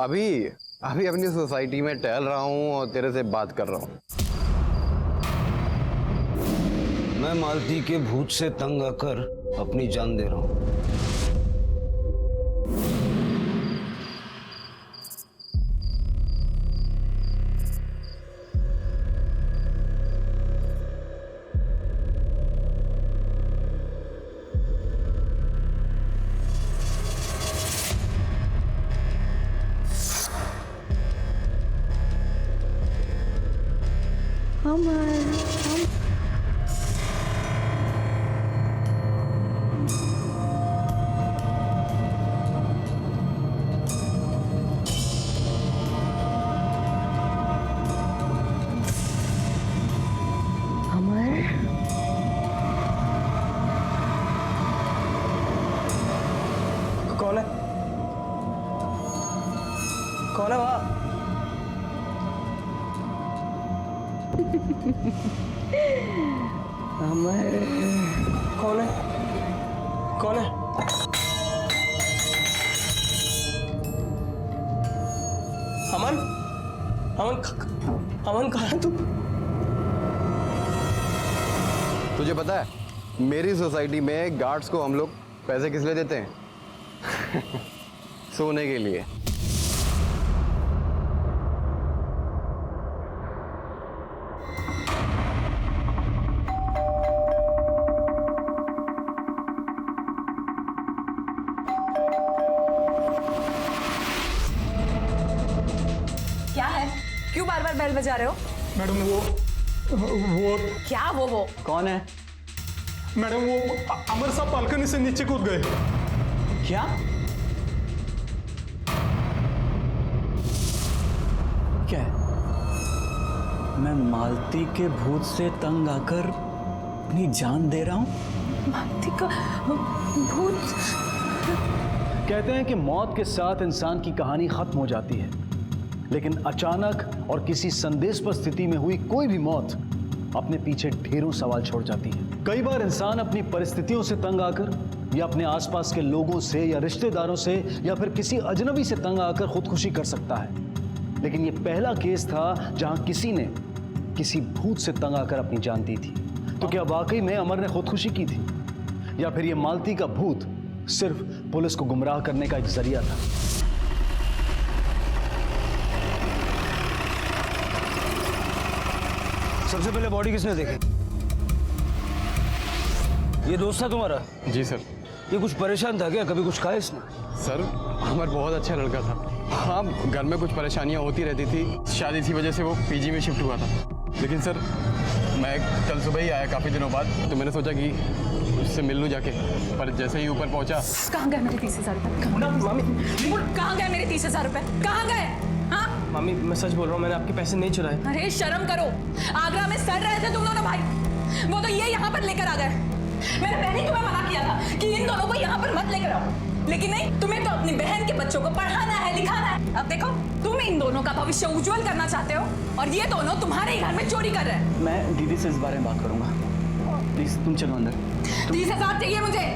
अभी अभी अपनी सोसाइटी में टहल रहा हूँ और तेरे से बात कर रहा हूँ। मैं मालती के भूत से तंग आकर अपनी जान दे रहा हूँ। कौन है? कौन है वहाँ? अमर कौन है? कौन है? अमन? अमन कहाँ है तू? तुझे पता है मेरी सोसाइटी में गार्ड्स को हम लोग पैसे किस लिए देते हैं? सोने के लिए। क्या है? क्यों बार बार बेल बजा रहे हो? मैडम वो क्या वो? कौन है? मैडम वो अमर साहब बालकनी से नीचे कूद गए। क्या? क्या है? मैं मालती के भूत से तंग आकर अपनी जान दे रहा हूं। मालती का भूत? कहते हैं कि मौत के साथ इंसान की कहानी खत्म हो जाती है, लेकिन अचानक और किसी संदेशपर स्थिति में हुई कोई भी मौत अपने पीछे ढेरों सवाल छोड़ जाती है। कई बार इंसान अपनी परिस्थितियों से तंग आकर या अपने आसपास के लोगों से या रिश्तेदारों से या फिर किसी अजनबी से तंग आकर खुदकुशी कर सकता है, लेकिन ये पहला केस था जहां किसी ने किसी भूत से तंग आकर अपनी जान दी थी। तो क्या वाकई में अमर ने खुदकुशी की थी, या फिर ये मालती का भूत सिर्फ पुलिस को गुमराह करने का एक जरिया था? सबसे पहले बॉडी किसने देखी? ये दोस्त था तुम्हारा? जी सर। ये कुछ परेशान था क्या? कभी कुछ खाया इसने? सर अमर बहुत अच्छा लड़का था। हाँ, घर में कुछ परेशानियां होती रहती थी, शायद इसी वजह से वो पीजी में शिफ्ट हुआ था। लेकिन सर मैं कल सुबह ही आया काफ़ी दिनों बाद, तो मैंने सोचा कि उससे मिल लूँ जाके, पर जैसे ही ऊपर पहुंचा। कहाँ गए मेरे 30,000 रुपए? कहाँ गए मेरे 30,000 रुपए? कहाँ गए? हाँ मामी मैं सच बोल रहा हूँ, मैंने आपके पैसे नहीं चुराए। अरे शर्म करो, आगरा में सड़ रहे थे तुम दोनों भाई, वो तो ये यहाँ पर लेकर आ गए। मैंने पहले तुम्हें मना किया था कि इन दोनों को यहाँ पर मत लेकर आओ, लेकिन नहीं, तुम्हें तो अपनी बहन के बच्चों को पढ़ाना है, लिखाना है। अब देखो तुम इन दोनों का भविष्य उज्जवल करना चाहते हो और ये दोनों तुम्हारे ही घर में चोरी कर रहे हैं। मैं दीदी से इस बारे में बात करूंगा, प्लीज तुम चलो अंदर। 30,000 चाहिए मुझे।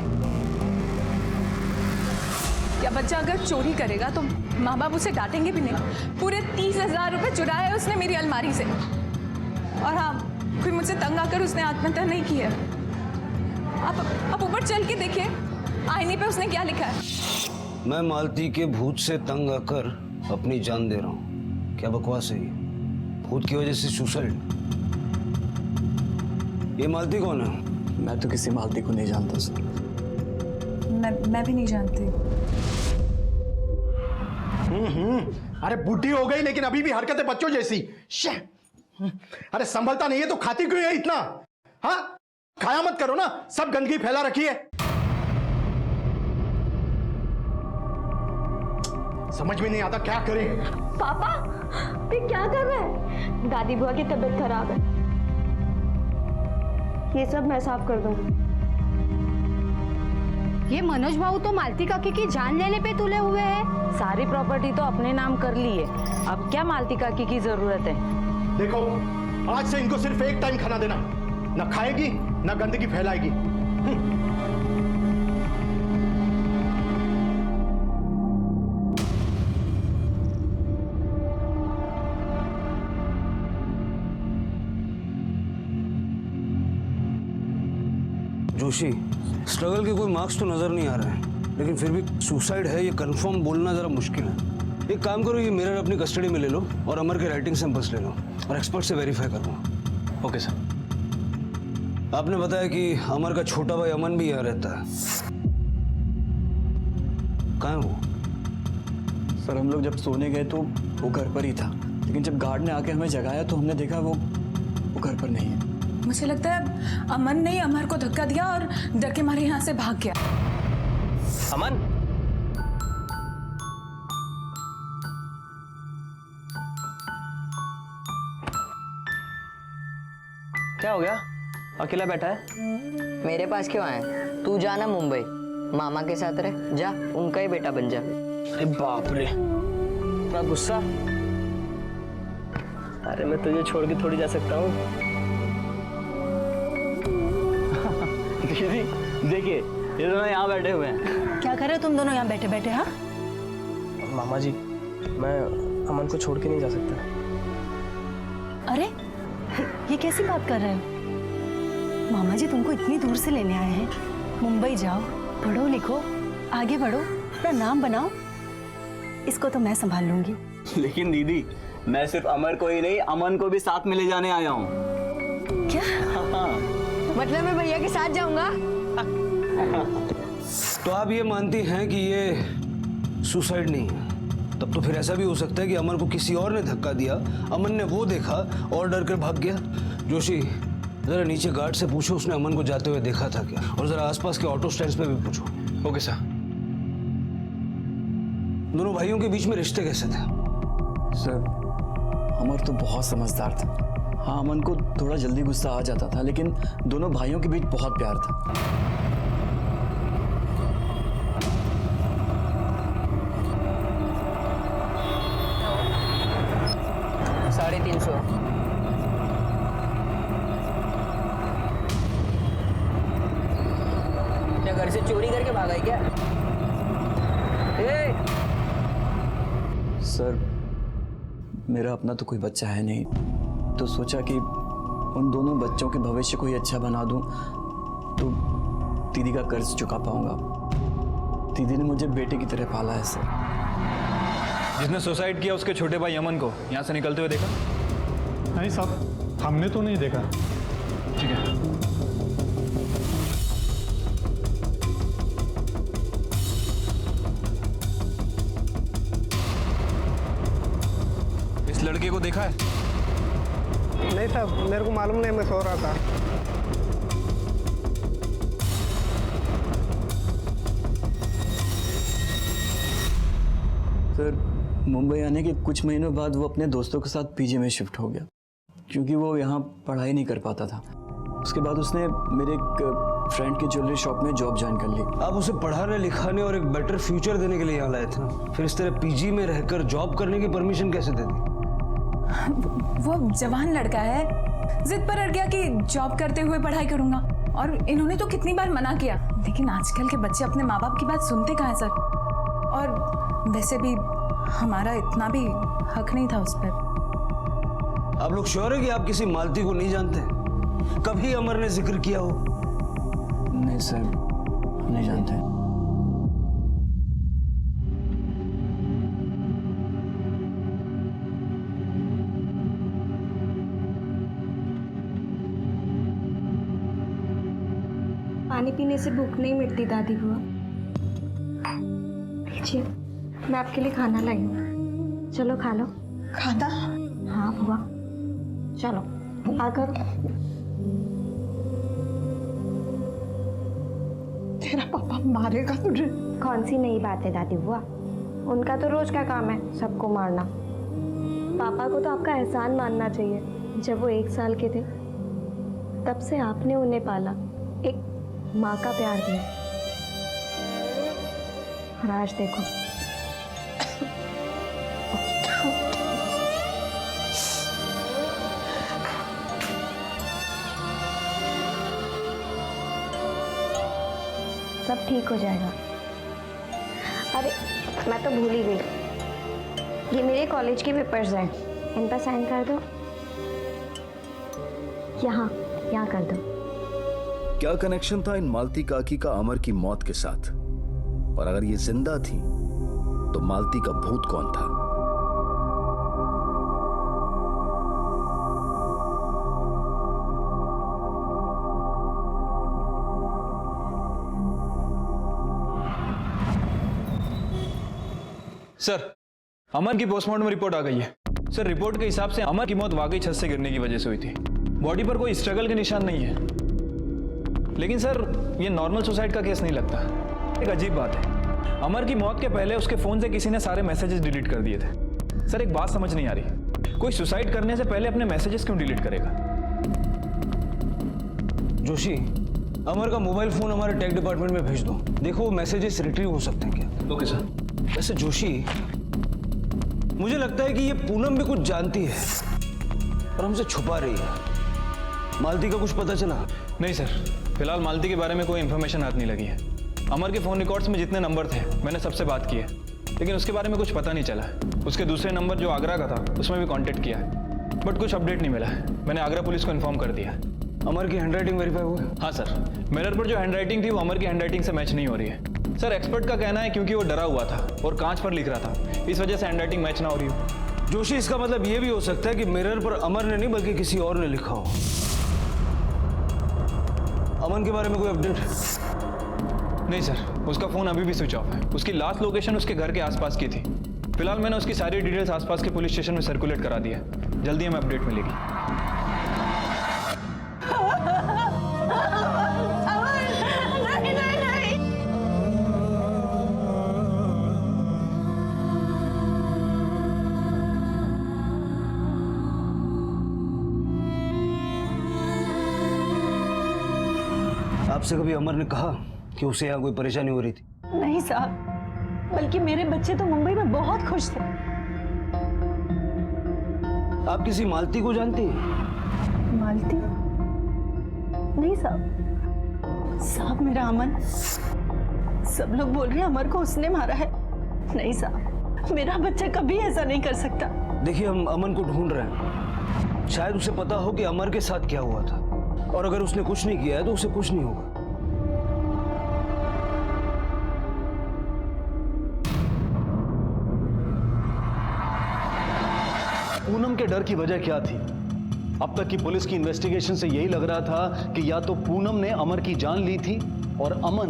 क्या बच्चा अगर चोरी करेगा तो माँ बाप उसे डांटेंगे भी नहीं? पूरे 30,000 रुपए चुराए उसने मेरी अलमारी से। और हाँ, कोई मुझसे तंग आकर उसने आत्महत्या नहीं की है। आप ऊपर चल के देखिए, आईने पे उसने क्या लिखा है। मैं मालती के भूत से तंग आकर अपनी जान दे रहा हूँ। क्या बकवास है ये? भूत की वजह से सुसाइड? ये मालती कौन है? मैं तो किसी मालती को नहीं जानता सर। मैं भी नहीं जानती। अरे बुढ़ी हो गई लेकिन अभी भी हरकतें बच्चों जैसी। अरे संभलता नहीं है तो खाती क्यों है इतना? हाँ, खाया मत करो ना, सब गंदगी फैला रखी है। समझ में नहीं आता क्या करें। पापा ये क्या कर रहे हैं? दादी बुआ की तबीयत खराब है, ये सब मैं साफ कर दूंगी। ये मनोज भाऊ तो मालती काकी की जान लेने पे तुले हुए हैं। सारी प्रॉपर्टी तो अपने नाम कर ली है, अब क्या मालती काकी की जरूरत है? देखो आज से इनको सिर्फ एक टाइम खाना देना, ना खाएगी ना गंदगी फैलाएगी। जोशी, स्ट्रगल के कोई मार्क्स तो नजर नहीं आ रहे हैं, लेकिन फिर भी सुसाइड है ये कंफर्म बोलना जरा मुश्किल है। एक काम करो, ये मिरर अपनी कस्टडी में ले लो और अमर के राइटिंग सैंपल्स ले लो और एक्सपर्ट से वेरीफाई कर लो। Okay sir. आपने बताया कि अमर का छोटा भाई अमन भी यहाँ रहता है, कहाँ है वो? सर हम लोग जब सोने गए तो वो घर पर ही था, लेकिन जब गार्ड ने आके हमें जगाया तो हमने देखा वो घर पर नहीं है। मुझे लगता है अमन ने अमर को धक्का दिया और डर के मारे यहाँ से भाग गया। अमन, क्या हो गया? अकेला बैठा है? मेरे पास क्यों आए? तू जाना मुंबई, मामा के साथ रह, जा उनका ही बेटा बन जा। अरे बाप रे, इतना गुस्सा? अरे मैं तुझे छोड़ के थोड़ी जा सकता हूँ। दीदी देखिए, ये दोनों यहाँ बैठे हुए हैं। क्या कर रहे हो तुम दोनों यहाँ बैठे बैठे? हाँ मामा जी, मैं अमन को छोड़ के नहीं जा सकता। अरे ये कैसी बात कर रहे हो? मामा जी तुमको इतनी दूर से लेने आए हैं। मुंबई जाओ, पढ़ो लिखो, आगे बढ़ो, अपना नाम बनाओ। इसको तो मैं संभाल लूंगी। लेकिन दीदी, मैं सिर्फ अमर को ही नहीं, अमन को भी साथ में ले जाने आया हूँ। क्या? मतलब मैं भैया के साथ जाऊंगा? तो आप ये मानती हैं कि ये सुसाइड नहीं है? तब तो फिर ऐसा भी हो सकता है कि अमर को किसी और ने धक्का दिया, अमन ने वो देखा और डर कर भाग गया। जोशी, जरा नीचे गार्ड से पूछो उसने अमन को जाते हुए देखा था क्या, और जरा आसपास के ऑटो स्टैंड्स पे भी पूछो। Okay sir. दोनों भाइयों के बीच में रिश्ते कैसे थे? सर अमर तो बहुत समझदार था। हाँ, अमन को थोड़ा जल्दी गुस्सा आ जाता था, लेकिन दोनों भाइयों के बीच बहुत प्यार था। 350। क्या घर से चोरी करके भागा है क्या? सर मेरा अपना तो कोई बच्चा है नहीं, तो सोचा कि उन दोनों बच्चों के भविष्य को ही अच्छा बना दूं तो दीदी का कर्ज चुका पाऊंगा। दीदी ने मुझे बेटे की तरह पाला है सर। जिसने सुसाइड किया उसके छोटे भाई अमन को यहाँ से निकलते हुए देखा? नहीं साहब, हमने तो नहीं देखा। ठीक है। इस लड़के को देखा है? नहीं साहब, मेरे को मालूम नहीं, मैं सो रहा था। सर मुंबई आने के कुछ महीनों बाद वो अपने दोस्तों के साथ पीजी में शिफ्ट हो गया, क्योंकि वो यहाँ पढ़ाई नहीं कर पाता था। उसके बाद उसने मेरे एक फ्रेंड की ज्वेलरी शॉप में जॉब ज्वाइन कर ली। आप उसे पढ़ाने लिखाने और एक बेटर फ्यूचर देने के लिए यहाँ लाए थे, फिर इस तरह पीजी में रहकर जॉब करने की परमिशन कैसे दे दी? वो जवान लड़का है, जिद पर अड़ गया कि जॉब करते हुए पढ़ाई करूंगा, और इन्होंने तो कितनी बार मना किया, लेकिन आजकल के बच्चे अपने माँ बाप की बात सुनते कहाँ हैं सर। और वैसे भी हमारा इतना भी हक नहीं था उस पर। आप लोग श्योर है कि आप किसी मालती को नहीं जानते? कभी अमर ने जिक्र किया हो? नहीं सर, नहीं जानते। पानी पीने से भूख नहीं मिटती दादी बुआ। लीजिए, मैं आपके लिए खाना लाई हूँ, चलो खा लो। खाना? हाँ बुआ, चलो आकर। तेरा पापा मारेगा तुझे। कौन सी नई बात है दादी बुआ, उनका तो रोज का काम है सबको मारना। पापा को तो आपका एहसान मानना चाहिए। जब वो 1 साल के थे तब से आपने उन्हें पाला, एक माँ का प्यार दिया। और आज देखो, सब ठीक हो जाएगा। अरे मैं तो भूल ही गई, ये मेरे कॉलेज के पेपर्स हैं, इन पर साइन कर दो। यहाँ कर दो। क्या कनेक्शन था इन मालती काकी का अमर की मौत के साथ? और अगर ये जिंदा थी तो मालती का भूत कौन था? सर, अमर की पोस्टमार्टम रिपोर्ट आ गई है। सर, रिपोर्ट के हिसाब से अमर की मौत वाकई छत से गिरने की वजह से हुई थी। बॉडी पर कोई स्ट्रगल के निशान नहीं है। लेकिन सर, ये नॉर्मल सुसाइड का केस नहीं लगता। एक अजीब बात है, अमर की मौत के पहले उसके फोन से किसी ने सारे मैसेजेस डिलीट कर दिए थे। सर, एक बात समझ नहीं आ रही, कोई सुसाइड करने से पहले अपने मैसेजेस क्यों डिलीट करेगा? जोशी, अमर का मोबाइल फोन हमारे टेक डिपार्टमेंट में भेज दो। देखो वो मैसेजेस रिट्रीव हो सकते हैं क्या। Okay sir. वैसे जोशी, मुझे लगता है कि ये पूनम भी कुछ जानती है और हमसे छुपा रही है। मालती का कुछ पता चला? नहीं सर, फिलहाल मालती के बारे में कोई इन्फॉर्मेशन हाथ नहीं लगी है। अमर के फोन रिकॉर्ड्स में जितने नंबर थे मैंने सबसे बात की है, लेकिन उसके बारे में कुछ पता नहीं चला। उसके दूसरे नंबर जो आगरा का था उसमें भी कांटेक्ट किया है, बट कुछ अपडेट नहीं मिला है। मैंने आगरा पुलिस को इन्फॉर्म कर दिया। अमर की हैंडराइटिंग वेरीफाई हुआ है? हाँ सर, मिरर पर जो हैंडराइटिंग थी वो अमर की हैंडराइटिंग से मैच नहीं हो रही है। सर, एक्सपर्ट का कहना है क्योंकि वो डरा हुआ था और कांच पर लिख रहा था, इस वजह से हैंडराइटिंग मैच ना हो रही हो। जोशी, इसका मतलब ये भी हो सकता है कि मिरर पर अमर ने नहीं बल्कि किसी और ने लिखा हो। अमन के बारे में कोई अपडेट? नहीं सर, उसका फोन अभी भी स्विच ऑफ है। उसकी लास्ट लोकेशन उसके घर के आसपास की थी। फिलहाल मैंने उसकी सारी डिटेल्स आसपास के पुलिस स्टेशन में सर्कुलेट करा दी है। जल्दी हमें अपडेट मिलेगी। आपसे कभी अमर ने कहा कि उसे यहाँ कोई परेशानी हो रही थी? नहीं साहब, बल्कि मेरे बच्चे तो मुंबई में बहुत खुश थे। आप किसी मालती को जानती हैं? मालती? नहीं साहब। साहब, मेरा अमन, सब लोग बोल रहे हैं अमर को उसने मारा है। नहीं साहब, मेरा बच्चा कभी ऐसा नहीं कर सकता। देखिए, हम अमन को ढूंढ रहे हैं। शायद उसे पता हो कि अमर के साथ क्या हुआ था, और अगर उसने कुछ नहीं किया है तो उसे कुछ नहीं होगा। पूनम के डर की वजह क्या थी? अब तक की पुलिस की इन्वेस्टिगेशन से यही लग रहा था कि या तो पूनम ने अमर की जान ली थी और अमन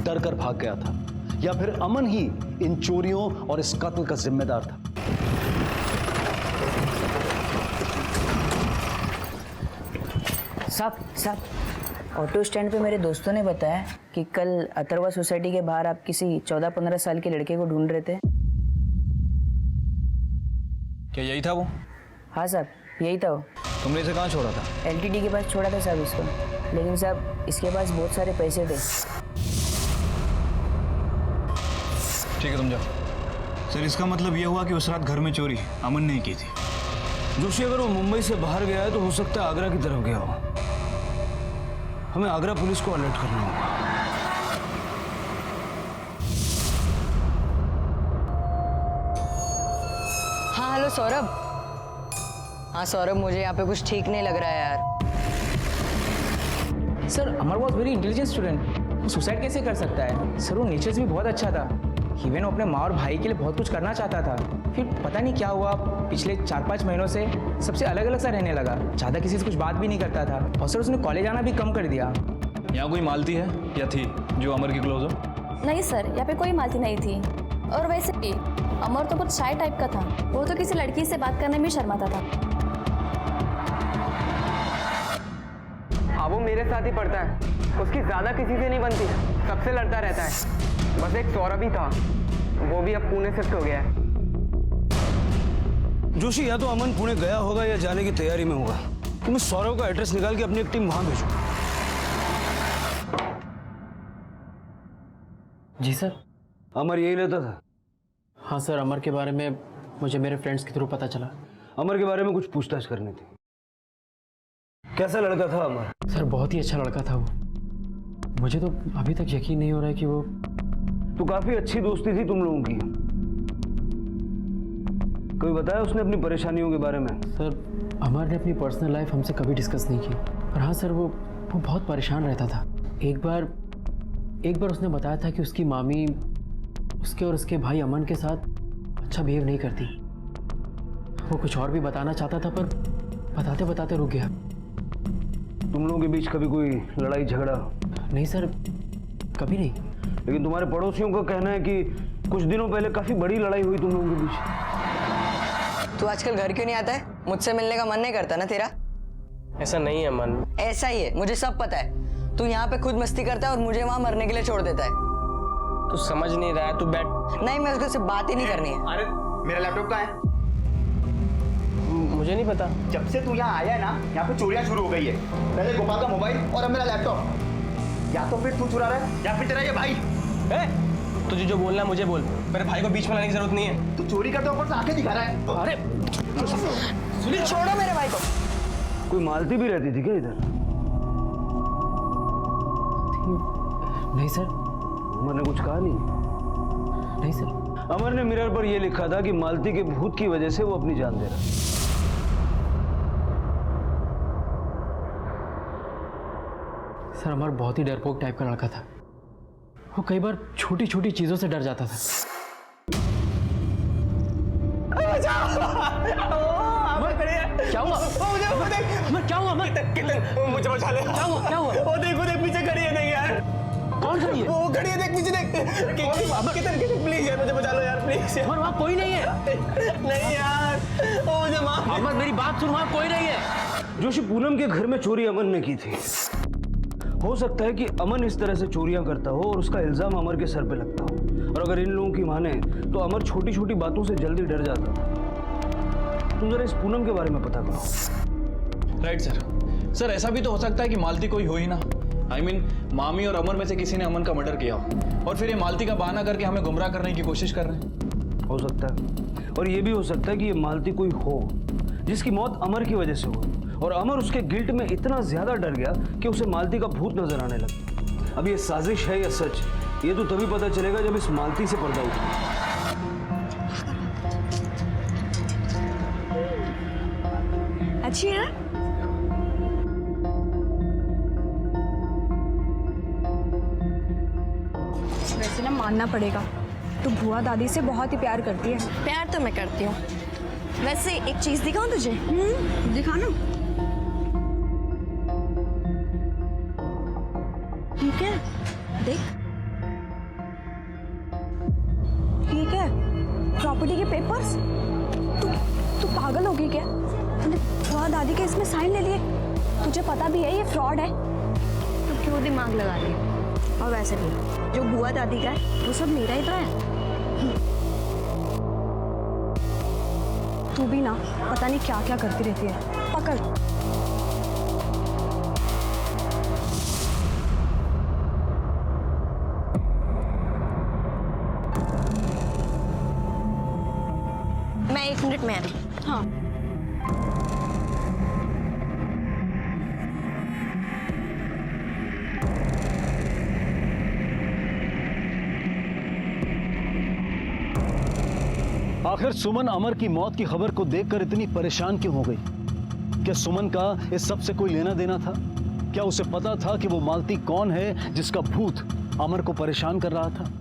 डर कर भाग गया था, या फिर अमन ही इन चोरियों और इस कत्ल का जिम्मेदार था। साहब, ऑटो स्टैंड पे मेरे दोस्तों ने बताया कि कल अथर्वा सोसाइटी के बाहर आप किसी 14-15 साल के लड़के को ढूंढ रहे थे। क्या यही था वो? हाँ साहब, यही था वो। तुमने इसे कहाँ छोड़ा था? LTD के पास छोड़ा था साहब इसको, लेकिन साहब इसके पास बहुत सारे पैसे थे। ठीक है, तुम जाओ। सर, इसका मतलब यह हुआ कि उस रात घर में चोरी अमन ने की थी। जोशी, अगर वो मुंबई से बाहर गया है तो हो सकता है आगरा की तरफ गया हो। हमें आगरा पुलिस को अलर्ट करना होगा। हाँ हेलो सौरभ। हाँ सौरभ, मुझे यहाँ पे कुछ ठीक नहीं लग रहा है यार। Sir, Amar was very intelligent student. वो सुसाइड कैसे कर सकता है? सर, वो नेचर से भी बहुत अच्छा था। इवन वो अपने माँ और भाई के लिए बहुत कुछ करना चाहता था। फिर पता नहीं क्या हुआ, पिछले 4-5 महीनों से सबसे अलग अलग सा रहने लगा। ज़्यादा किसी से कुछ बात भी नहीं करता था, और सर उसने कॉलेज आना भी कम कर दिया। यहाँ कोई मालती है या थी जो अमर की क्लोज हो? नहीं सर, यहाँ पे कोई मालती नहीं थी। और वैसे भी अमर तो कुछ शाय टाइप का था। वो तो किसी लड़की से बात करने में शर्माता था। हाँ, वो मेरे साथ ही पढ़ता है। उसकी ज़्यादा किसी से नहीं बनती, सबसे लड़ता रहता है। बस एक सौरभ ही था, वो भी अब पुणे शिफ्ट हो गया है। जोशी, या तो अमन पुणे गया होगा या जाने की तैयारी में होगा। तुम्हें सौरभ का एड्रेस निकाल के अपनी एक टीम वहां भेजो। जी सर। अमर यही रहता था? हाँ सर, अमर के बारे में मुझे मेरे फ्रेंड्स के थ्रू पता चला। अमर के बारे में कुछ पूछताछ करनी थी। कैसा लड़का था अमर? सर, बहुत ही अच्छा लड़का था वो। मुझे तो अभी तक यकीन नहीं हो रहा है कि वो। तो काफी अच्छी दोस्ती थी तुम लोगों की। कोई बताया उसने अपनी परेशानियों के बारे में? सर, अमर ने अपनी पर्सनल लाइफ हमसे कभी डिस्कस नहीं की। पर हाँ सर, वो वो बहुत परेशान रहता था। एक बार उसने बताया था कि उसकी मामी उसके और उसके भाई अमन के साथ अच्छा बिहेव नहीं करती। वो कुछ और भी बताना चाहता था पर बताते बताते रुक गया। तुम लोगों के बीच कभी कोई लड़ाई झगड़ा? नहीं सर, कभी नहीं। लेकिन तुम्हारे पड़ोसियों का कहना है कि कुछ दिनों पहले काफी बड़ी लड़ाई हुई तुम लोगों के बीच। तू आजकल घर क्यों नहीं आता है? मुझसे मिलने का मन नहीं करता ना तेरा? ऐसा नहीं है मन। ऐसा ही है, मुझे सब पता है। तू यहाँ पे खुद मस्ती करता है और मुझे वहां मरने के लिए छोड़ देता है। तू समझ नहीं रहा है, तू बैठ। नहीं, मैं उसको सिर्फ बात ही नहीं करनी है। अरे मेरा लैपटॉप कहाँ है? मुझे नहीं पता। जब से तू यहाँ आया है ना, यहाँ पे चोरियां शुरू हो गई है। पहले गोपाल का मोबाइल और अब मेरा लैपटॉप। या तो फिर तू चुरा रहा है या फिर तेरा ये भाई। तुझे जो बोलना है मुझे बोल, मेरे भाई को बीच में लाने की जरूरत नहीं है। तू चोरी करते ऊपर से आके दिखा रहा है। अरे सुनील, छोड़ो मेरे भाई को। कोई मालती भी रहती थी क्या इधर? नहीं सर। अमर ने कुछ कहा नहीं? नहीं सर। अमर ने मिरर पर यह लिखा था कि मालती के भूत की वजह से वो अपनी जान दे रहा है। सर, अमर बहुत ही डरपोक टाइप का लड़का था। वो कई बार छोटी छोटी चीजों से डर जाता था। क्या हुआ? क्या हुआ? मुझे बचा ले। क्या हुआ? क्या हुआ? वो देख पीछे खड़ी है। नहीं यार, कौन खड़ी है? वो खड़ी है, देख पीछे देख। कितन प्लीज यार, मुझे बचा लो यार, प्लीज। अमर, वहाँ कोई नहीं है। नहीं यार, वो मुझे माफ। अमर, मेरी बात सुन, वहाँ कोई नहीं है। जोशी, पूनम के घर में चोरी अमन ने की थी। हो सकता है कि अमन इस तरह से चोरियां करता हो और उसका इल्जाम अमर के सर पे लगता हो। और अगर इन लोगों की माने तो अमर छोटी छोटी बातों से जल्दी डर जाता था। तुम जरा इस पूनम के बारे में पता करो। राइट सर, ऐसा भी तो हो सकता है कि मालती कोई हो ही ना। I mean, मामी और अमर में से किसी ने अमन का मर्डर किया हो और फिर ये मालती का बहाना करके हमें गुमराह करने की कोशिश कर रहे हैं। हो सकता है। और ये भी हो सकता है कि ये मालती कोई हो जिसकी मौत अमर की वजह से हुई और अमर उसके गिल्ट में इतना ज्यादा डर गया कि उसे मालती का भूत नजर आने लगा। अब ये साजिश है या सच, ये तो तभी पता चलेगा जब इस मालती से पर्दा उठेगा। अच्छी है। वैसे ना मानना पड़ेगा, तू भुआ दादी से बहुत ही प्यार करती है। प्यार तो मैं करती हूँ। वैसे एक चीज दिखाऊं तुझे? दिखा ना। ठीक है, देख। ठीक है, प्रॉपर्टी के पेपर्स। तू पागल हो गई क्या? तूने भुआ दादी के इसमें साइन ले लिए। तुझे पता भी है ये फ्रॉड है। तो क्यों दिमाग लगा रही है? और वैसे भी जो बुआ दादी का है वो सब मेरा ही तो है। तू भी ना पता नहीं क्या क्या करती रहती है। पकड़। मैं 1 मिनट में आ रही। हाँ। आखिर सुमन अमर की मौत की खबर को देखकर इतनी परेशान क्यों हो गई? क्या सुमन का इस सब से कोई लेना देना था? क्या उसे पता था कि वो मालती कौन है जिसका भूत अमर को परेशान कर रहा था?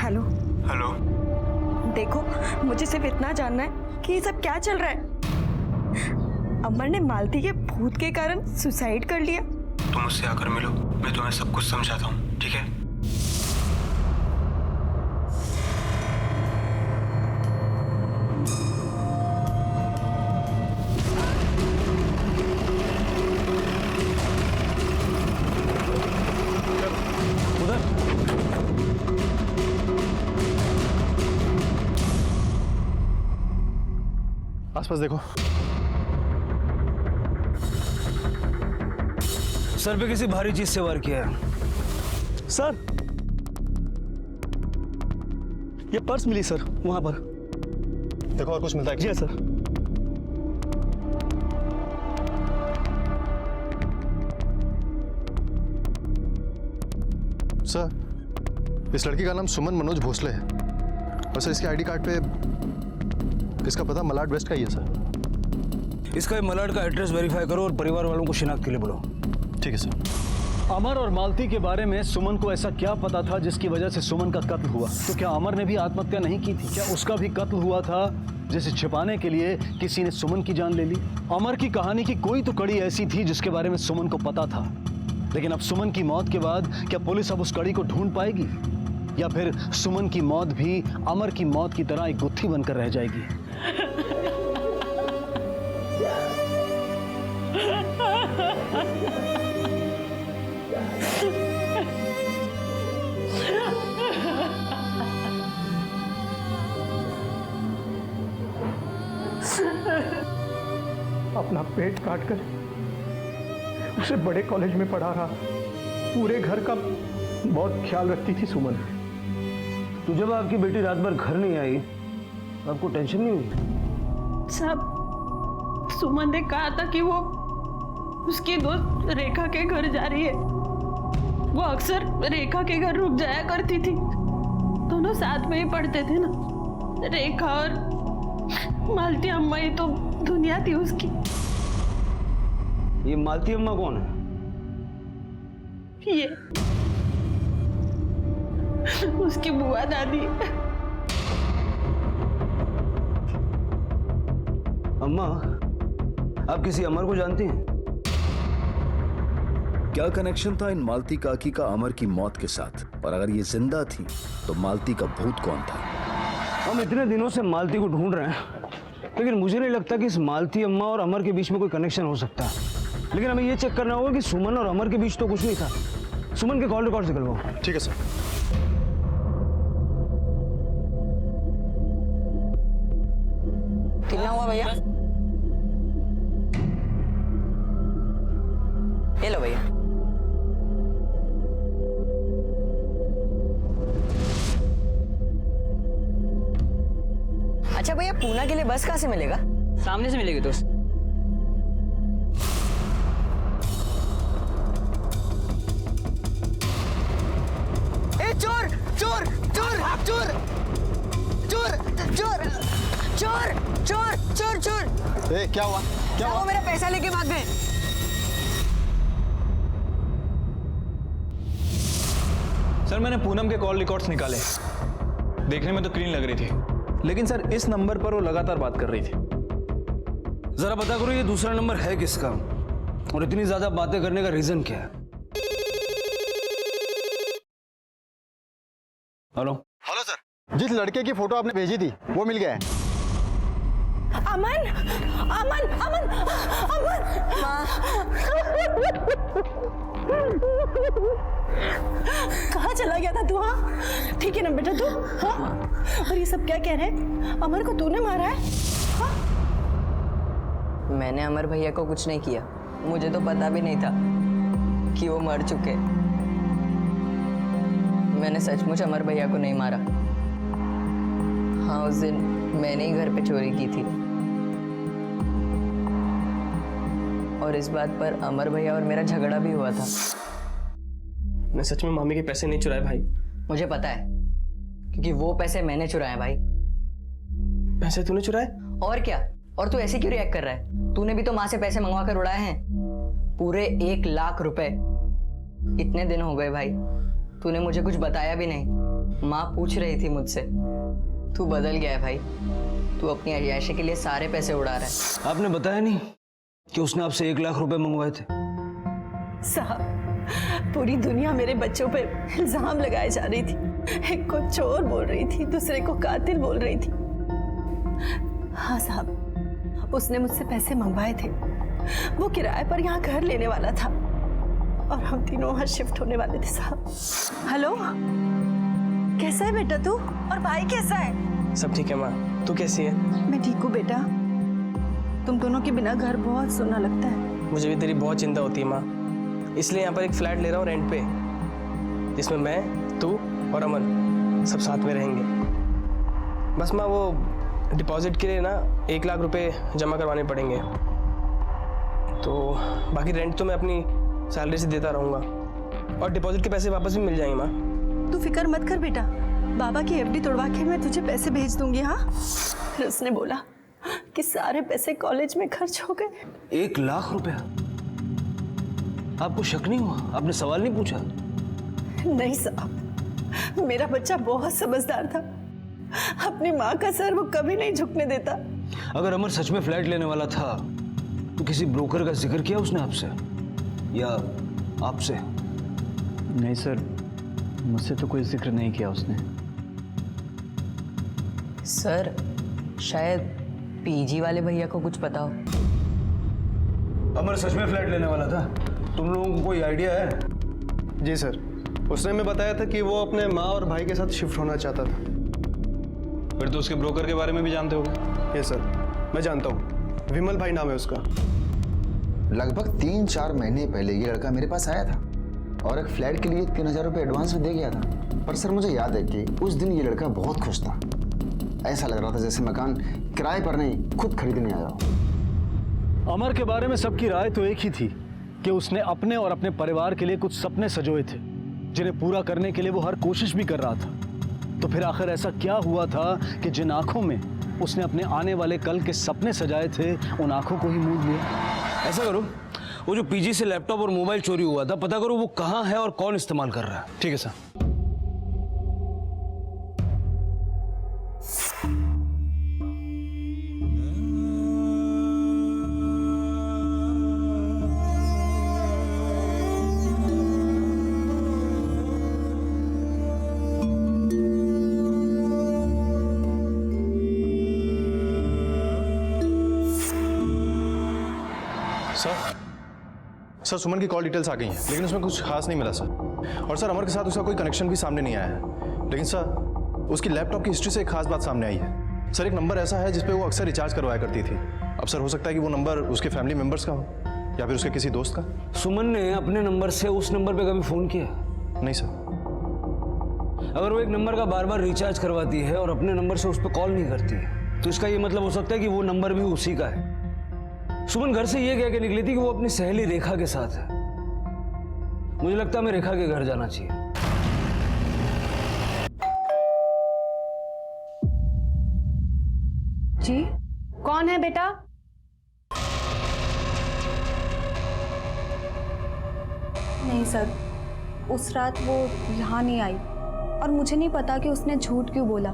हेलो। हेलो। देखो, मुझे सिर्फ इतना जानना है कि ये सब क्या चल रहा है। अमर ने मालती के भूत के कारण सुसाइड कर लिया। तुम मुझसे आकर मिलो, मैं तुम्हें सब कुछ समझाता हूँ, ठीक है? आसपास देखो। सर पे किसी भारी चीज से वार किया है। सर, ये पर्स मिली सर वहां पर। देखो और कुछ मिलता है? जी सर। सर, इस लड़की का नाम सुमन मनोज भोसले है और सर इसके आईडी कार्ड पे इसका पता मलाड वेस्ट का ही है सर। इसका ये मलाड का एड्रेस वेरीफाई करो और परिवार वालों को शिनाख्त के लिए बुलाओ। ठीक है सर। अमर और मालती के बारे में सुमन को ऐसा क्या पता था जिसकी वजह से सुमन का कत्ल हुआ? तो क्या अमर ने भी आत्महत्या नहीं की थी? क्या उसका भी कत्ल हुआ था जिसे छिपाने के लिए किसी ने सुमन की जान ले ली? अमर की कहानी की कोई तो कड़ी ऐसी थी जिसके बारे में सुमन को पता था, लेकिन अब सुमन की मौत के बाद क्या पुलिस अब उस कड़ी को ढूंढ पाएगी, या फिर सुमन की मौत भी अमर की मौत की तरह एक गुत्थी बनकर रह जाएगी? अपना पेट काट कर उसे बड़े कॉलेज में पढ़ा रहा, पूरे घर का बहुत ख्याल रखती थी सुमन। तो जब आपकी बेटी रात भर घर नहीं आई, आपको टेंशन नहीं हुई? साहब, सुमन ने कहा था कि वो उसकी दोस्त रेखा के घर जा रही है। वो अक्सर रेखा के घर रुक जाया करती थी, दोनों साथ में ही पढ़ते थे ना। रेखा और मालती अम्मा ही तो दुनिया थी उसकी। ये मालती अम्मा कौन है? ये उसकी बुआ दादी। अम्मा, आप किसी अमर को जानती हैं? क्या कनेक्शन था इन मालती काकी का अमर की मौत के साथ? और अगर ये जिंदा थी तो मालती का भूत कौन था? हम इतने दिनों से मालती को ढूंढ रहे हैं, लेकिन मुझे नहीं लगता कि इस मालती अम्मा और अमर के बीच में कोई कनेक्शन हो सकता है। लेकिन हमें ये चेक करना होगा कि सुमन और अमर के बीच तो कुछ नहीं था। सुमन के कॉल रिकॉर्ड निकलवाओ। ठीक है सर। कितना हुआ भैया? ये लो भैया। अच्छा भैया, पूना के लिए बस कहाँ से मिलेगा? सामने से मिलेगी दोस्त। चोर चोर चोर चोर चोर चोर चोर चोर चोर चोर। ए, क्या हुआ? क्या हुआ? वो मेरा पैसा लेके भाग गए। सर, मैंने पूनम के कॉल रिकॉर्ड्स निकाले, देखने में तो क्लीन लग रही थी, लेकिन सर इस नंबर पर वो लगातार बात कर रही थी। जरा पता करो ये दूसरा नंबर है किसका और इतनी ज्यादा बातें करने का रीजन क्या है? हेलो। हेलो सर, जिस लड़के की फोटो आपने भेजी थी वो मिल गया है। अमन अमन अमन अमन। कहाँ चला गया था तू? हाँ ठीक है ना बेटा तू? हाँ, और ये सब क्या कह रहे हैं? अमर को तूने मारा है? हाँ? मैंने अमर भैया को कुछ नहीं किया, मुझे तो पता भी नहीं था कि वो मर चुके। मैंने सचमुच अमर भैया को नहीं मारा। हाँ, उस दिन मैंने ही घर पे चोरी की थी और इस बात पर अमर भैया और मेरा झगड़ा भी हुआ था। मैं सच में मामी के पैसे नहीं चुराए भाई। मुझे पता है, क्योंकि वो पैसे मैंने चुराए भाई। पैसे तूने चुराए? और क्या? और तू ऐसे क्यों रिएक्ट कर रहा है? तूने भी तो माँ से पैसे मंगवा कर उड़ाए हैं, पूरे 1 लाख रुपए। इतने दिन हो गए भाई, तूने मुझे कुछ बताया भी नहीं। माँ पूछ रही थी मुझसे। तू बदल गया है भाई, तू अपनी अय्याशी के लिए सारे पैसे उड़ा रहा है। आपने बताया नहीं कि उसने आपसे 1 लाख रुपए मंगवाए थे? साहब, पूरी दुनिया मेरे बच्चों पे इल्जाम लगाए जा रही थी। एक को चोर बोल रही थी, दूसरे को कातिल बोल रही थी। हाँ साहब, उसने मुझसे पैसे मंगवाए थे। वो किराए पर यहाँ घर लेने वाला था और हम तीनों वहाँ शिफ्ट होने वाले थे साहब। हेलो, कैसा है बेटा तू? और भाई कैसा है? सब ठीक है माँ, तू कैसी है? मैं ठीक हूँ बेटा। तुम दोनों के बिना घर बहुत सुना लगता है। मुझे भी तेरी बहुत चिंता होती है माँ, इसलिए यहाँ पर एक फ्लैट ले रहा हूँ रेंट पे, जिसमें मैं, तू और अमन सब साथ में रहेंगे। बस माँ, वो डिपॉजिट के लिए ना 1 लाख रुपए जमा करवाने पड़ेंगे, तो बाकी रेंट तो मैं अपनी सैलरी से देता रहूँगा। और डिपॉजिट के पैसे वापस भी मिल जाएंगे माँ। तू फिक्र मत कर बेटा, बाबा की एफडी तोड़वा के मैं तुझे पैसे भेज दूंगी। हाँ, फिर उसने बोला कि सारे पैसे कॉलेज में खर्च हो गए। 1 लाख रुपया? आपको शक नहीं हुआ? आपने सवाल नहीं पूछा? नहीं साहब, मेरा बच्चा बहुत समझदार था, अपनी माँ का सर वो कभी नहीं झुकने देता। अगर अमर सच में फ्लैट लेने वाला था तो किसी ब्रोकर का जिक्र किया उसने आपसे या आपसे? नहीं सर, मुझसे तो कोई जिक्र नहीं किया उसने। सर शायद पीजी वाले भैया को कुछ पता हो। अमर सच में फ्लैट लेने वाला था? तुम लोगों को कोई आइडिया है? जी सर, उसने हमें बताया था कि वो अपने माँ और भाई के साथ शिफ्ट होना चाहता था। फिर तो उसके ब्रोकर के बारे में भी जानते होगे? यस सर, मैं जानता हूँ, विमल भाई नाम है उसका। लगभग 3-4 महीने पहले ये लड़का मेरे पास आया था और एक फ्लैट के लिए 3000 रुपये एडवांस में दे गया था। पर सर मुझे याद है कि उस दिन ये लड़का बहुत खुश था। ऐसा लग रहा था जैसे मकान किराए पर नहीं, खुद खरीदने आया हो। अमर के बारे में सबकी राय तो एक ही थी कि उसने अपने और अपने परिवार के लिए कुछ सपने सजोए थे जिन्हें पूरा करने के लिए वो हर कोशिश भी कर रहा था। तो फिर आखिर ऐसा क्या हुआ था कि जिन आंखों में उसने अपने आने वाले कल के सपने सजाए थे, उन आंखों को ही मूंद लिया? ऐसा करो, वो जो पीजी से लैपटॉप और मोबाइल चोरी हुआ था, पता करो वो कहाँ है और कौन इस्तेमाल कर रहा है। ठीक है सर। सर सुमन की कॉल डिटेल्स आ गई हैं, लेकिन उसमें कुछ खास नहीं मिला सर। और सर अमर के साथ उसका कोई कनेक्शन भी सामने नहीं आया है। लेकिन सर उसकी लैपटॉप की हिस्ट्री से एक खास बात सामने आई है। सर एक नंबर ऐसा है जिस पे वो अक्सर रिचार्ज करवाया करती थी। अब सर हो सकता है कि वो नंबर उसके फैमिली मेंबर्स का हो या फिर उसके किसी दोस्त का। सुमन ने अपने नंबर से उस नंबर पे कभी फोन किया? नहीं सर। अगर वो एक नंबर का बार बार रिचार्ज करवाती है और अपने नंबर से उस पर कॉल नहीं करती है, तो इसका ये मतलब हो सकता है कि वो नंबर भी उसी का है। सुमन घर से ये कह के निकली थी कि वो अपनी सहेली रेखा के साथ है। मुझे लगता है हमें रेखा के घर जाना चाहिए। जी, कौन है बेटा? नहीं सर, उस रात वो यहाँ नहीं आई और मुझे नहीं पता कि उसने झूठ क्यों बोला।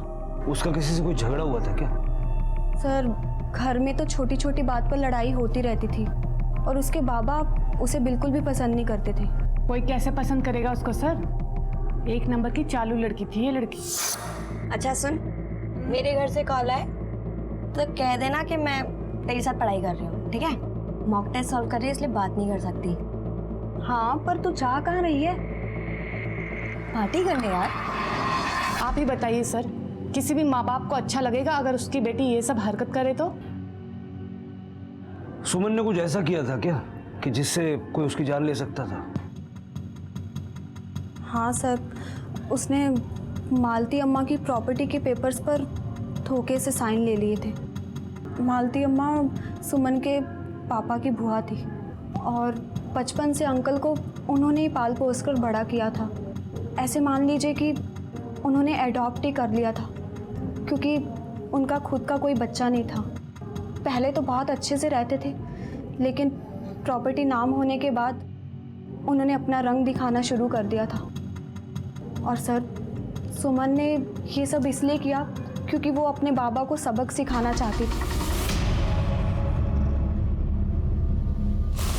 उसका किसी से कोई झगड़ा हुआ था क्या? सर घर में तो छोटी छोटी बात पर लड़ाई होती रहती थी और उसके बाबा उसे बिल्कुल भी पसंद नहीं करते थे। कोई कैसे पसंद करेगा उसको सर? 1 नंबर की चालू लड़की थी ये लड़की। अच्छा सुन, मेरे घर से कॉल आए तो कह देना कि मैं तेरे साथ पढ़ाई कर रही हूँ, ठीक है? मॉक टेस्ट सॉल्व कर रही है इसलिए बात नहीं कर सकती। हाँ, पर तू जा कहाँ रही है? पार्टी करने यार। आप ही बताइए सर, किसी भी माँ बाप को अच्छा लगेगा अगर उसकी बेटी ये सब हरकत करे तो? सुमन ने कुछ ऐसा किया था क्या कि जिससे कोई उसकी जान ले सकता था? हाँ सर, उसने मालती अम्मा की प्रॉपर्टी के पेपर्स पर धोखे से साइन ले लिए थे। मालती अम्मा सुमन के पापा की बुआ थी और बचपन से अंकल को उन्होंने ही पाल पोस कर बड़ा किया था। ऐसे मान लीजिए कि उन्होंने एडॉप्ट ही कर लिया था क्योंकि उनका खुद का कोई बच्चा नहीं था। पहले तो बहुत अच्छे से रहते थे, लेकिन प्रॉपर्टी नाम होने के बाद उन्होंने अपना रंग दिखाना शुरू कर दिया था। और सर, सुमन ने ये सब इसलिए किया क्योंकि वो अपने बाबा को सबक सिखाना चाहती थी।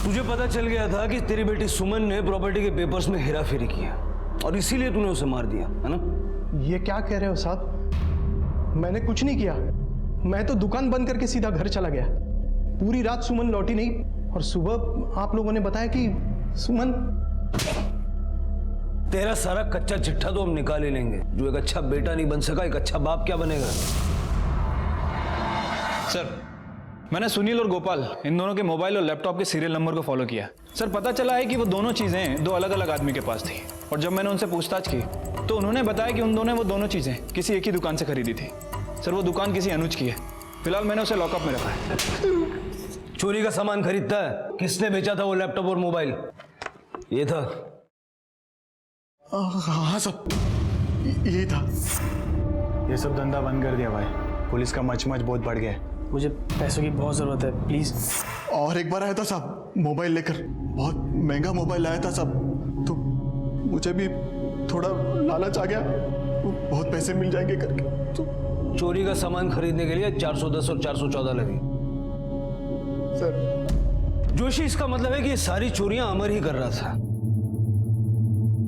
तुझे पता चल गया था कि तेरी बेटी सुमन ने प्रॉपर्टी के पेपर्स में हेराफेरी किया और इसीलिए तूने उसे मार दिया, है ना? ये क्या कह रहे हो साहब? मैंने कुछ नहीं किया। मैं तो दुकान बंद करके सीधा घर चला गया। पूरी रात सुमन लौटी नहीं और सुबह आप लोगों ने बताया कि सुमन। तेरा सारा कच्चा चिट्ठा तो हम निकाल ही लेंगे। जो एक अच्छा बेटा नहीं बन सका, एक अच्छा बाप क्या बनेगा? सर मैंने सुनील और गोपाल इन दोनों के मोबाइल और लैपटॉप के सीरियल नंबर को फॉलो किया। सर पता चला है कि वो दोनों चीज़ें 2 अलग अलग आदमी के पास थी और जब मैंने उनसे पूछताछ की तो उन्होंने बताया कि उन दोनों ने वो दोनों चीज़ें किसी एक ही दुकान से खरीदी थी। सर वो दुकान किसी अनुज की है। फिलहाल मैंने उसे लॉकअप में रखा है। चोरी का सामान खरीदता है? किसने बेचा था वो लैपटॉप और मोबाइल? ये था हाँ साहब, यही था। ये सब धंधा बंद कर दिया भाई, पुलिस का मच बहुत बढ़ गया है। मुझे पैसों की बहुत ज़रूरत है, प्लीज़। और एक बार आया था साहब मोबाइल लेकर, बहुत महंगा मोबाइल आया था साहब, तो मुझे भी थोड़ा लालच आ गया, बहुत पैसे मिल जाएंगे करके, तो चोरी का सामान खरीदने के लिए 410 और 414 लगी। सर जोशी, इसका मतलब है कि ये सारी चोरियां अमर ही कर रहा था।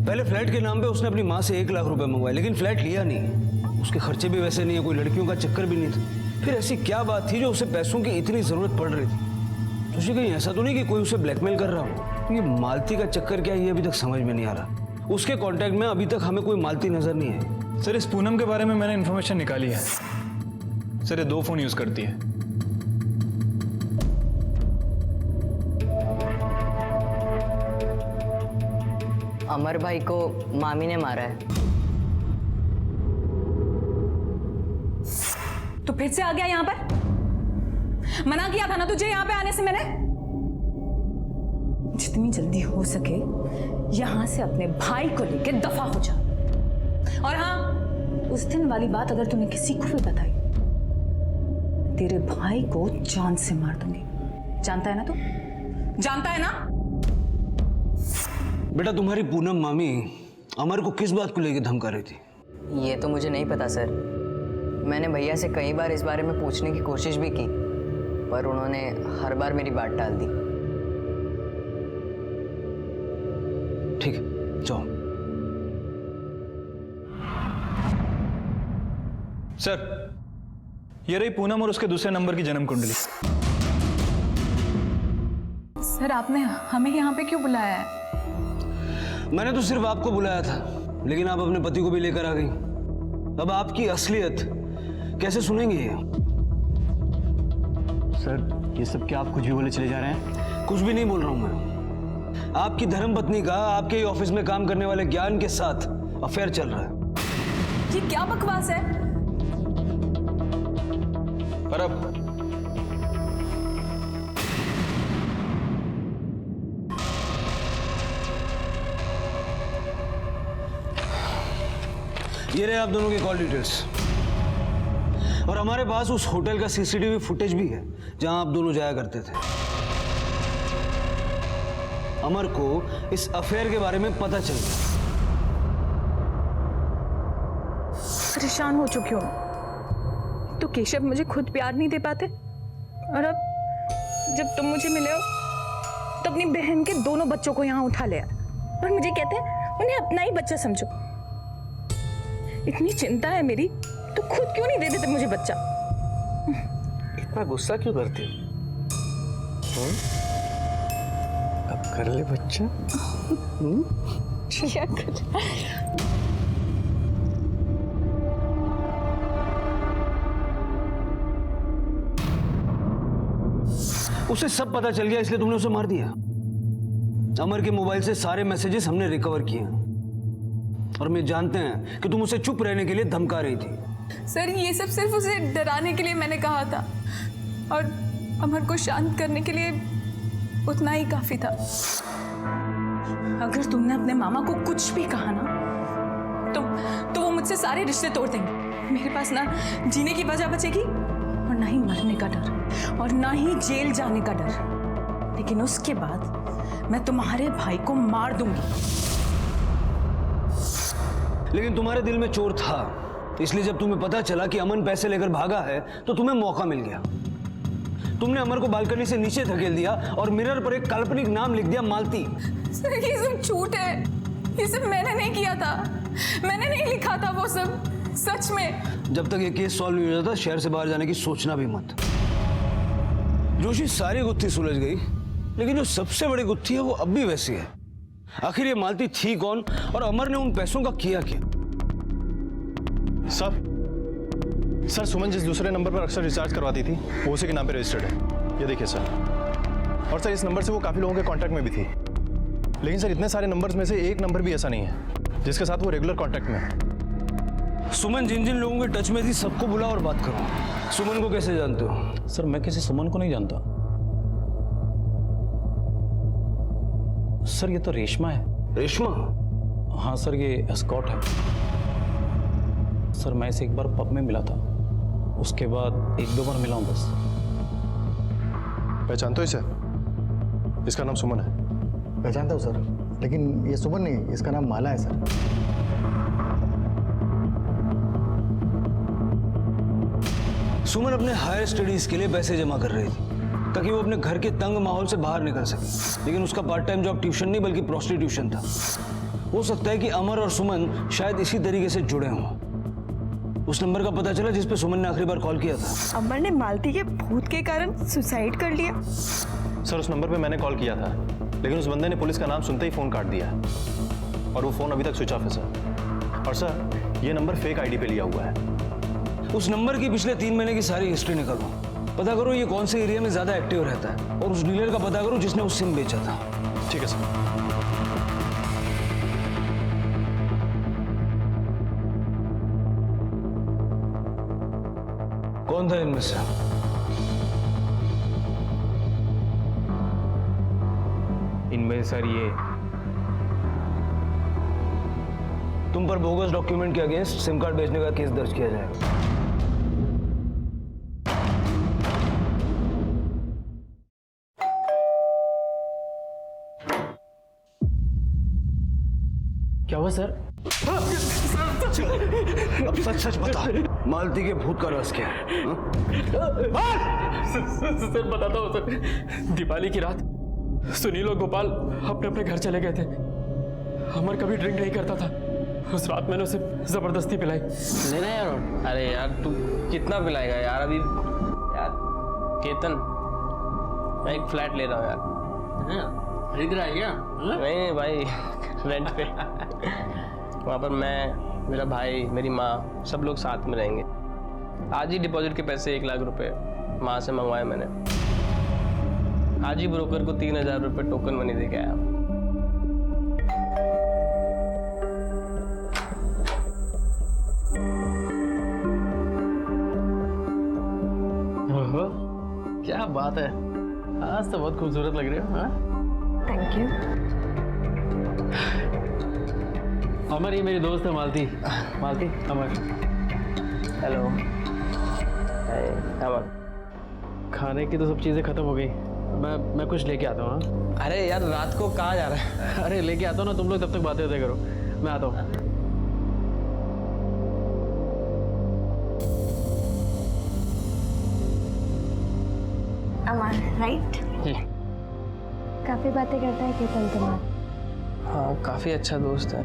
पहले फ्लैट के नाम पे उसने अपनी माँ से 1 लाख रुपए मंगवाए, लेकिन फ्लैट लिया नहीं। उसके खर्चे भी वैसे नहीं है, कोई लड़कियों का चक्कर भी नहीं था। फिर ऐसी क्या बात थी जो उसे पैसों की इतनी जरूरत पड़ रही थी? जोशी, कहीं ऐसा तो नहीं कि कोई उसे ब्लैकमेल कर रहा हो? ये मालती का चक्कर क्या है, ये अभी तक समझ में नहीं आ रहा। उसके कॉन्टेक्ट में अभी तक हमें कोई मालती नजर नहीं है। सर, इस पूनम के बारे में मैंने इन्फॉर्मेशन निकाली है। सर, ये 2 फोन यूज करती है। अमर भाई को मामी ने मारा है। तो फिर से आ गया यहाँ पर? मना किया था ना तुझे यहाँ पे आने से मैंने। जितनी जल्दी हो सके यहां से अपने भाई को लेके दफा हो जा। और हाँ, उस दिन वाली बात अगर तूने किसी को भी बताई, तेरे भाई को जान से मार दूंगी। जानता है ना तू? जानता है ना? बेटा, तुम्हारी पूनम मामी अमर को किस बात को लेकर धमका रही थी? ये तो मुझे नहीं पता सर। मैंने भैया से कई बार इस बारे में पूछने की कोशिश भी की, पर उन्होंने हर बार मेरी बात टाल दी। ठीक है, जाओ। सर, ये रही पूनम और उसके दूसरे नंबर की जन्म कुंडली। सर, आपने हमें यहाँ पे क्यों बुलाया है? मैंने तो सिर्फ आपको बुलाया था, लेकिन आप अपने पति को भी लेकर आ गई। अब आपकी असलियत कैसे सुनेंगे ये? सर, ये सब क्या आप कुछ भी बोले चले जा रहे हैं? कुछ भी नहीं बोल रहा हूं मैं। आपकी धर्मपत्नी का आपके ही ऑफिस में काम करने वाले ज्ञान के साथ अफेयर चल रहा है। ये क्या बकवास है? पर अब ये रहे आप दोनों की कॉल डिटेल्स, और हमारे पास उस होटल का सीसीटीवी फुटेज भी है जहां आप दोनों जाया करते थे। अमर को इस अफेयर के बारे में पता चल गया। परेशान हो चुकी हूँ। तो केशव मुझे खुद प्यार नहीं दे पाते, और अब जब तुम मुझे मिले हो तो अपनी बहन के दोनों बच्चों को यहाँ उठा लिया और मुझे कहते हैं उन्हें अपना ही बच्चा समझो। इतनी चिंता है मेरी तो खुद क्यों नहीं दे देते मुझे बच्चा? इतना गुस्सा क्यों करती हो? अब कर ले बच्चा। क्या कर? उसे सब पता चल गया, इसलिए तुमने उसे मार दिया। अमर के मोबाइल से सारे मैसेजेस हमने रिकवर किए, और मैं जानते हैं कि तुम उसे चुप रहने के लिए धमका रही थी। सर, ये सब सिर्फ उसे डराने के लिए मैंने कहा था, और अमर को शांत करने के लिए उतना ही काफी था। अगर तुमने अपने मामा को कुछ भी कहा ना, तो वो मुझसे सारे रिश्ते तोड़ देंगे। मेरे पास ना जीने की वजह बचेगी, और ना ही मरने का डर, और ना ही जेल जाने का डर। लेकिन उसके बाद मैं तुम्हारे भाई को मार दूंगी। लेकिन तुम्हारे दिल में चोर था, इसलिए जब तुम्हें पता चला कि अमन पैसे लेकर भागा है तो तुम्हें मौका मिल गया। तुमने अमर को बालकनी से नीचे धकेल दिया और मिरर पर एक काल्पनिक नाम लिख दिया, मालती। सर, ये सब झूठ है। ये सब मैंने नहीं किया था, मैंने नहीं लिखा था वो सब, सच में। जब तक ये केस सॉल्व नहीं हो जाता, शहर से बाहर जाने की सोचना भी मत। जोशी, सारी गुत्थी सुलझ गई, लेकिन जो सबसे बड़ी गुत्थी है वो अब भी वैसी है। आखिर ये मालती थी कौन, और अमर ने उन पैसों का किया क्या? सर, सुमन जिस दूसरे नंबर पर अक्सर रिचार्ज करवाती थी वो उसी के नाम पे रजिस्टर्ड है, ये देखिए सर। और सर, इस नंबर से वो काफ़ी लोगों के कांटेक्ट में भी थी, लेकिन सर इतने सारे नंबर्स में से एक नंबर भी ऐसा नहीं है जिसके साथ वो रेगुलर कांटेक्ट में है। सुमन जिन जिन लोगों के टच में थी सबको बुला और बात करो। सुमन को कैसे जानते हो? सर, मैं किसी सुमन को नहीं जानता। सर, ये तो रेशमा है। रेशमा? हाँ सर, ये एस्कॉट है सर। मैं इसे एक बार पब में मिला था, उसके बाद 1-2 बार मिला हूँ बस। पहचानते हो इसे? इसका नाम सुमन है। पहचानता हूँ सर, लेकिन ये सुमन नहीं, इसका नाम माला है सर। सुमन अपने हायर स्टडीज के लिए पैसे जमा कर रही थी ताकि वो अपने घर के तंग माहौल से बाहर निकल सके, लेकिन उसका पार्ट टाइम जॉब ट्यूशन नहीं बल्कि प्रोस्टिट्यूशन था। हो सकता है कि अमर और सुमन शायद इसी तरीके से जुड़े हों। उस नंबर का पता चला जिस पे सुमन ने आखिरी बार कॉल किया था। अमर ने मालती के भूत के कारण सुसाइड कर लिया। सर उस नंबर पे मैंने कॉल किया था, लेकिन उस बंदे ने पुलिस का नाम सुनते ही फ़ोन काट दिया और वो फ़ोन अभी तक स्विच ऑफ है सर। और सर ये नंबर फेक आईडी पे लिया हुआ है। उस नंबर की पिछले 3 महीने की सारी हिस्ट्री निकालो, पता करो ये कौन से एरिया में ज्यादा एक्टिव रहता है और उस डीलर का पता करो जिसने उस सिम बेचा था। ठीक है सर। कौन था इनमें से? इनमें सर ये तुम पर बोगस डॉक्यूमेंट के अगेंस्ट सिम कार्ड बेचने का केस दर्ज किया जाएगा। क्या हुआ सर? अब सच सच बता, मालती के भूत का राज क्या है? सर बताता हूँ सर। दिवाली की रात सुनील और गोपाल अपने अपने घर चले गए थे। अमर कभी ड्रिंक नहीं करता था। उस रात मैंने उसे जबरदस्ती पिलाई। लेना यार। अरे यार तू कितना पिलाएगा यार? अभी यार केतन, मैं एक फ्लैट ले रहा हूँ यार। खरीद रहा है क्या? नहीं भाई, रेंट पे। वहाँ पर मैं, मेरा भाई, मेरी माँ, सब लोग साथ में रहेंगे। आज ही डिपॉजिट के पैसे 1 लाख रुपए माँ से मंगवाए मैंने। आज ही ब्रोकर को 3000 रुपये टोकन मनी दे के आया। क्या बात है, आज तो बहुत खूबसूरत लग रही हो। Thank you. अमर, ये मेरी दोस्त है मालती। मालती, अमर। हेलो। अमर, खाने की तो सब चीज़ें खत्म हो गई। मैं कुछ लेके आता हूँ। अरे यार रात को कहाँ जा रहा है? अरे लेके आता हूँ ना, तुम लोग तब तक बातें होते करो, मैं आता हूँ। अमर राइट? काफी बातें करता है केतन तुम्हारा। हाँ, काफी अच्छा दोस्त है।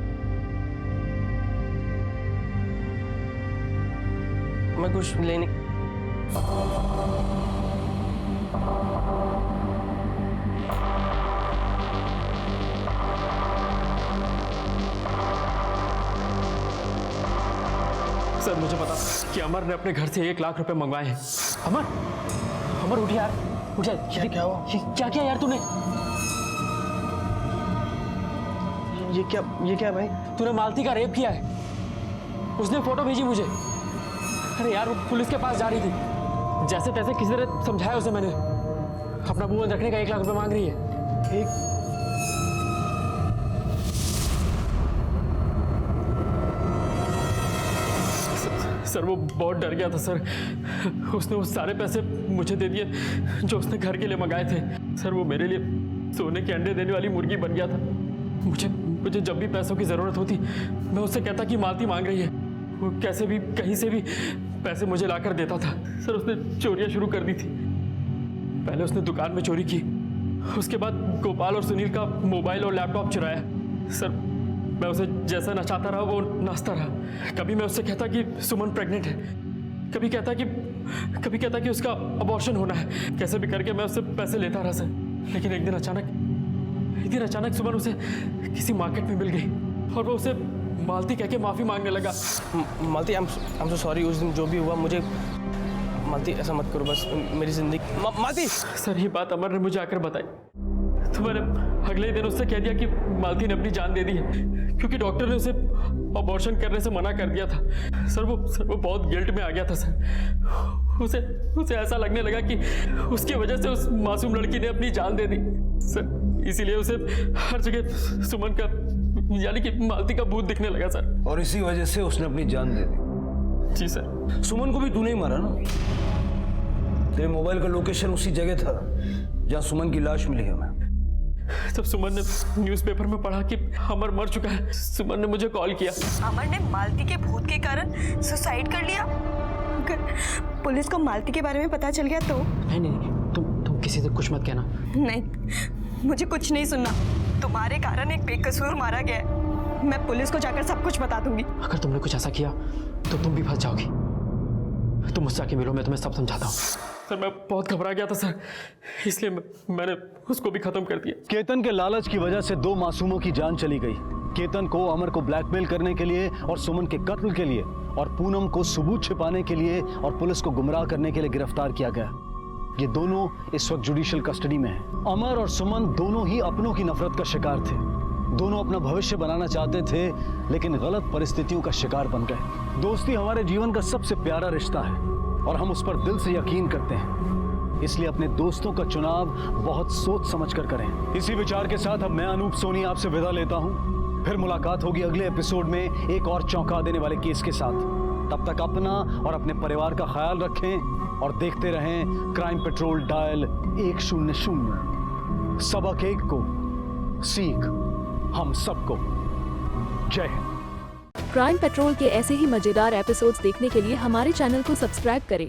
मैं कुछ लेने सर मुझे पता कि अमर ने अपने घर से 1 लाख रुपए मंगवाए हैं। अमर, अमर उठ यार, उठ जा। क्या हुआ? क्या किया यार तूने? ये क्या भाई? तूने मालती का रेप किया है। उसने फोटो भेजी मुझे। अरे यार वो पुलिस के पास जा रही थी। जैसे तैसे किसी तरह समझाया उसे मैंने। अपना मुंह रखने का 1 लाख रुपए मांग रही है। सर वो बहुत डर गया था सर। उसने वो सारे पैसे मुझे दे दिए जो उसने घर के लिए मंगाए थे। सर वो मेरे लिए सोने के अंडे देने वाली मुर्गी बन गया था। मुझे जब भी पैसों की ज़रूरत होती मैं उससे कहता कि मालती मांग रही है। वो कैसे भी कहीं से भी पैसे मुझे लाकर देता था। सर उसने चोरियां शुरू कर दी थी। पहले उसने दुकान में चोरी की, उसके बाद गोपाल और सुनील का मोबाइल और लैपटॉप चुराया। सर मैं उसे जैसा नचाता रहा वो नाचता रहा। कभी मैं उससे कहता कि सुमन प्रेग्नेंट है, कभी कहता कि उसका अबॉर्शन होना है। कैसे भी करके मैं उससे पैसे लेता रहा सर। लेकिन एक दिन अचानक सुमन उसे किसी मार्केट में मिल गई और वो उसे मालती कह के माफ़ी मांगने लगा। मालती, आई एम सो सॉरी। उस दिन जो भी हुआ मुझे, मालती ऐसा मत करो, बस मेरी जिंदगी। मालती! सर ये बात अमर ने मुझे आकर बताई तो मैंने अगले ही दिन उससे कह दिया कि मालती ने अपनी जान दे दी है, क्योंकि डॉक्टर ने उसे अबॉर्शन करने से मना कर दिया था। सर वो बहुत गिल्ट में आ गया था सर। उसे ऐसा लगने लगा कि उसकी वजह से उस मासूम लड़की ने अपनी जान दे दी। सर इसीलिए उसे हर जगह सुमन का यानी कि मालती का भूत दिखने लगा सर। और इसी वजह से उसने अपनी जान दे दी। जी सर। सुमन को भी तूने ही मारा ना? तेरे मोबाइल का लोकेशन उसी जगह था जहां सुमन की लाश मिली हमें। तब सुमन ने न्यूज़पेपर में पढ़ा कि अमर मर चुका है। सुमन ने मुझे कॉल किया। अमर ने मालती के भूत के कारण सुसाइड कर लिया। अगर पुलिस को मालती के बारे में पता चल गया तो? नहीं, तुम किसी से कुछ मत कहना। नहीं, मुझे कुछ नहीं सुनना। तुम्हारे कारण एक बेकसूर मारा गया है। मैं पुलिस को जाकर सब कुछ बता दूंगी। अगर तुमने कुछ ऐसा किया तो तुम भी फंस जाओगी। तुम मुझसे आके मिलो, मैं तुम्हें सब समझाता हूँ। सर मैं बहुत घबरा गया था सर, इसलिए मैंने उसको भी खत्म कर दिया। केतन के लालच की वजह से 2 मासूमों की जान चली गई। केतन को अमर को ब्लैकमेल करने के लिए और सुमन के कत्ल के लिए, और पूनम को सबूत छिपाने के लिए और पुलिस को गुमराह करने के लिए गिरफ्तार किया गया। ये दोनों इस वक्त जुडिशियल कस्टडी में हैं। अमर और सुमन दोनों ही अपनों की नफरत का शिकार थे। दोनों अपना भविष्य बनाना चाहते थे, लेकिन गलत परिस्थितियों का शिकार बन गए। दोस्ती हमारे जीवन का सबसे प्यारा रिश्ता है और हम उस पर दिल से यकीन करते हैं, इसलिए अपने दोस्तों का चुनाव बहुत सोच समझ कर करें। इसी विचार के साथ अब मैं अनूप सोनी आपसे विदा लेता हूं। फिर मुलाकात होगी अगले एपिसोड में एक और चौंका देने वाले केस के साथ। तब तक अपना और अपने परिवार का ख्याल रखें और देखते रहें क्राइम पेट्रोल डायल 100। सबक एक को सीख हम सबको। जय हिंद। क्राइम पेट्रोल के ऐसे ही मजेदार एपिसोड्स देखने के लिए हमारे चैनल को सब्सक्राइब करें